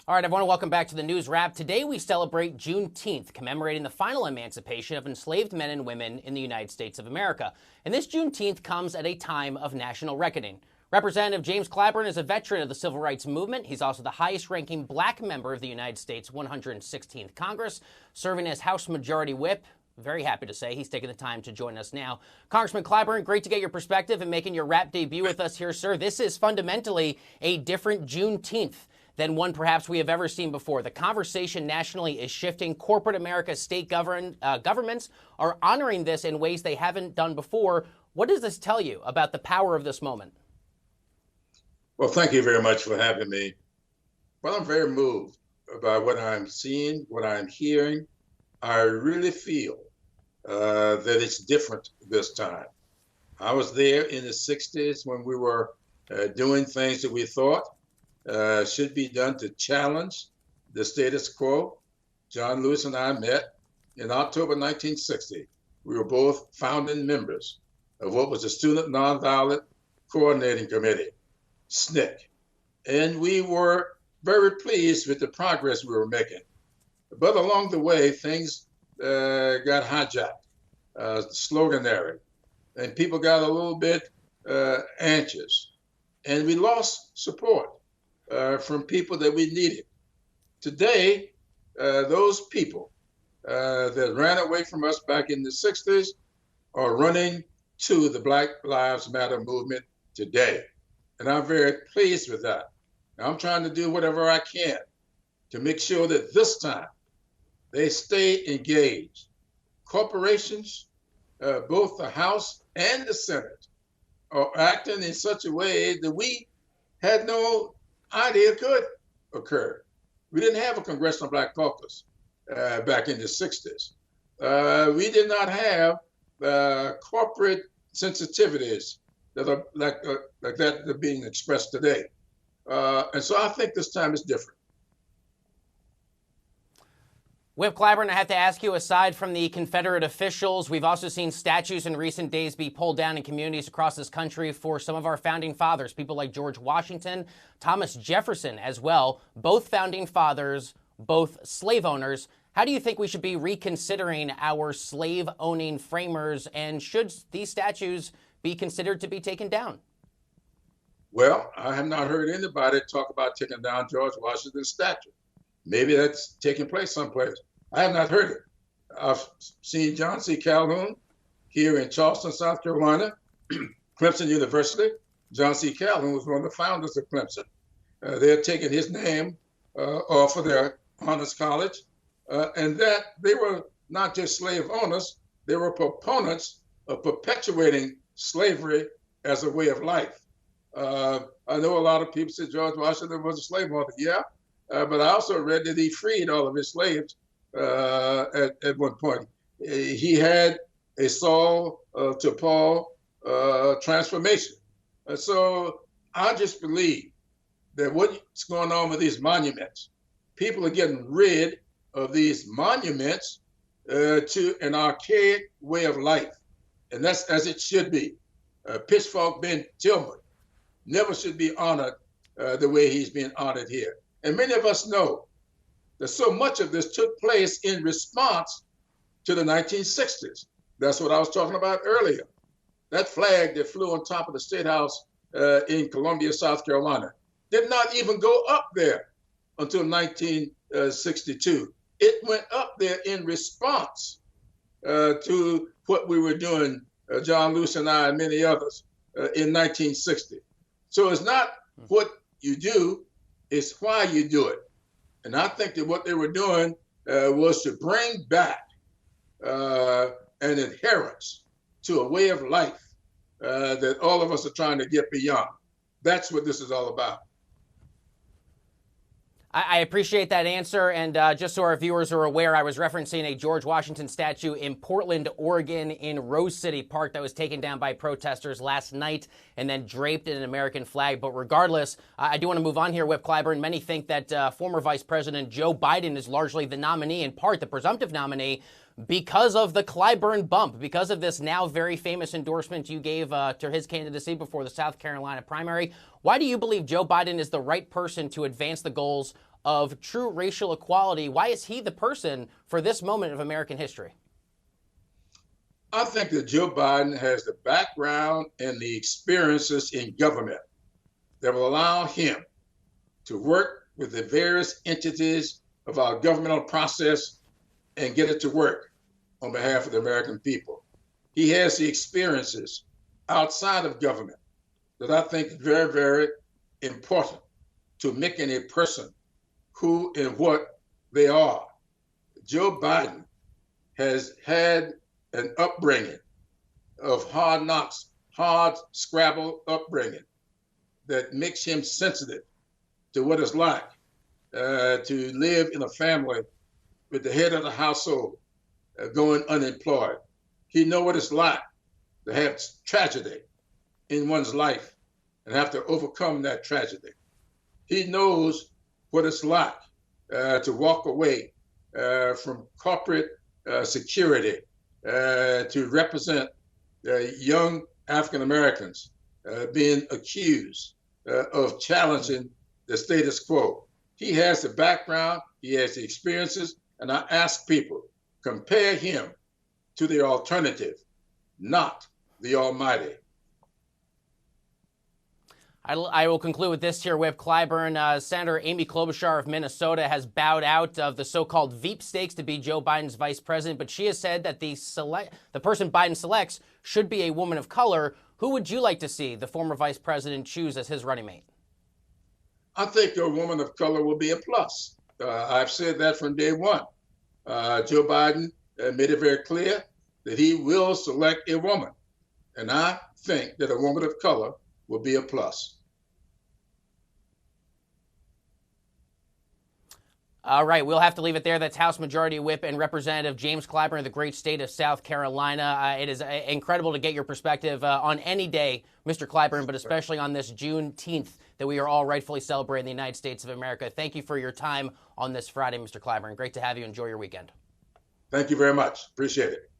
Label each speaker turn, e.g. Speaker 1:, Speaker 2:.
Speaker 1: All right, everyone, welcome back to the News Wrap. Today we celebrate Juneteenth, commemorating the final emancipation of enslaved men and women in the United States of America. And this Juneteenth comes at a time of national reckoning. Representative James Clyburn is a veteran of the civil rights movement. He's also the highest-ranking black member of the United States 116th Congress, serving as House Majority Whip. Very happy to say he's taking the time to join us now. Congressman Clyburn, great to get your perspective and making your Wrap debut with us here, sir. This is fundamentally a different Juneteenth than one perhaps we have ever seen before. The conversation nationally is shifting. Corporate America's state governments are honoring this in ways they haven't done before. What does this tell you about the power of this moment?
Speaker 2: Well, thank you very much for having me. Well, I'm very moved by what I'm seeing, what I'm hearing. I really feel that it's different this time. I was there in the 60s when we were doing things that we thought should be done to challenge the status quo. John Lewis and I met in October 1960. We were both founding members of what was the Student Nonviolent Coordinating Committee, SNCC. And we were very pleased with the progress we were making. But along the way, things got hijacked, sloganary, and people got a little bit anxious. And we lost support from people that we needed. Today, those people that ran away from us back in the 60s are running to the Black Lives Matter movement today. And I'm very pleased with that. I'm trying to do whatever I can to make sure that this time they stay engaged. Corporations, both the House and the Senate, are acting in such a way that we had no idea could occur. We didn't have a Congressional Black Caucus back in the 60s. We did not have corporate sensitivities that are like that that are being expressed today. And so I think this time is different.
Speaker 1: Whip Clyburn, I have to ask you, aside from the Confederate officials, we've also seen statues in recent days be pulled down in communities across this country for some of our founding fathers, people like George Washington, Thomas Jefferson as well, both founding fathers, both slave owners. How do you think we should be reconsidering our slave-owning framers, and should these statues be considered to be taken down?
Speaker 2: Well, I have not heard anybody talk about taking down George Washington's statue. Maybe that's taking place someplace. I have not heard it. I've seen John C. Calhoun here in Charleston, South Carolina, Clemson University. John C. Calhoun was one of the founders of Clemson. They're taking his name off of their honors college, and that they were not just slave owners, they were proponents of perpetuating slavery as a way of life. I know a lot of people say George Washington was a slave owner. Yeah, but I also read that he freed all of his slaves at one point. He had a Saul to Paul transformation. So I just believe that what's going on with these monuments, people are getting rid of these monuments to an archaic way of life. And that's as it should be. Pitchfork Ben Tillman never should be honored the way he's being honored here. And many of us know that so much of this took place in response to the 1960s. That's what I was talking about earlier. That flag that flew on top of the State House in Columbia, South Carolina, did not even go up there until 1962. It went up there in response to what we were doing, John Lewis and I and many others, in 1960. So it's not what you do, it's why you do it. And I think that what they were doing was to bring back an adherence to a way of life that all of us are trying to get beyond. That's what this is all about.
Speaker 1: I appreciate that answer. And just so our viewers are aware, I was referencing a George Washington statue in Portland, Oregon, in Rose City Park that was taken down by protesters last night and then draped in an American flag. But regardless, I do want to move on here, Whip Clyburn. Many think that former Vice President Joe Biden is largely the nominee, in part the presumptive nominee because of the Clyburn bump, because of this now very famous endorsement you gave to his candidacy before the South Carolina primary. Why do you believe Joe Biden is the right person to advance the goals of true racial equality? Why is he the person for this moment of American history?
Speaker 2: I think that Joe Biden has the background and the experiences in government that will allow him to work with the various entities of our governmental process and get it to work on behalf of the American people. He has the experiences outside of government that I think is very, very important to making a person who and what they are. Joe Biden has had an upbringing of hard knocks, hard scrabble upbringing that makes him sensitive to what it's like to live in a family with the head of the household going unemployed. He knows what it's like to have tragedy in one's life and have to overcome that tragedy. He knows what it's like to walk away from corporate security to represent young African Americans being accused of challenging the status quo. He has the background, he has the experiences, and I ask people, compare him to the alternative, not the almighty.
Speaker 1: I will conclude with this here, Whip Clyburn. Senator Amy Klobuchar of Minnesota has bowed out of the so-called Veep stakes to be Joe Biden's vice president, but she has said that the person Biden selects should be a woman of color. Who would you like to see the former vice president choose as his running mate?
Speaker 2: I think a woman of color will be a plus. I've said that from day one. Joe Biden made it very clear that he will select a woman, and I think that a woman of color will be a plus.
Speaker 1: All right, we'll have to leave it there. That's House Majority Whip and Representative James Clyburn of the great state of South Carolina. It is incredible to get your perspective on any day, Mr. Clyburn, but especially on this Juneteenth that we are all rightfully celebrating in the United States of America. Thank you for your time on this Friday, Mr. Clyburn. Great to have you. Enjoy your weekend.
Speaker 2: Thank you very much. Appreciate it.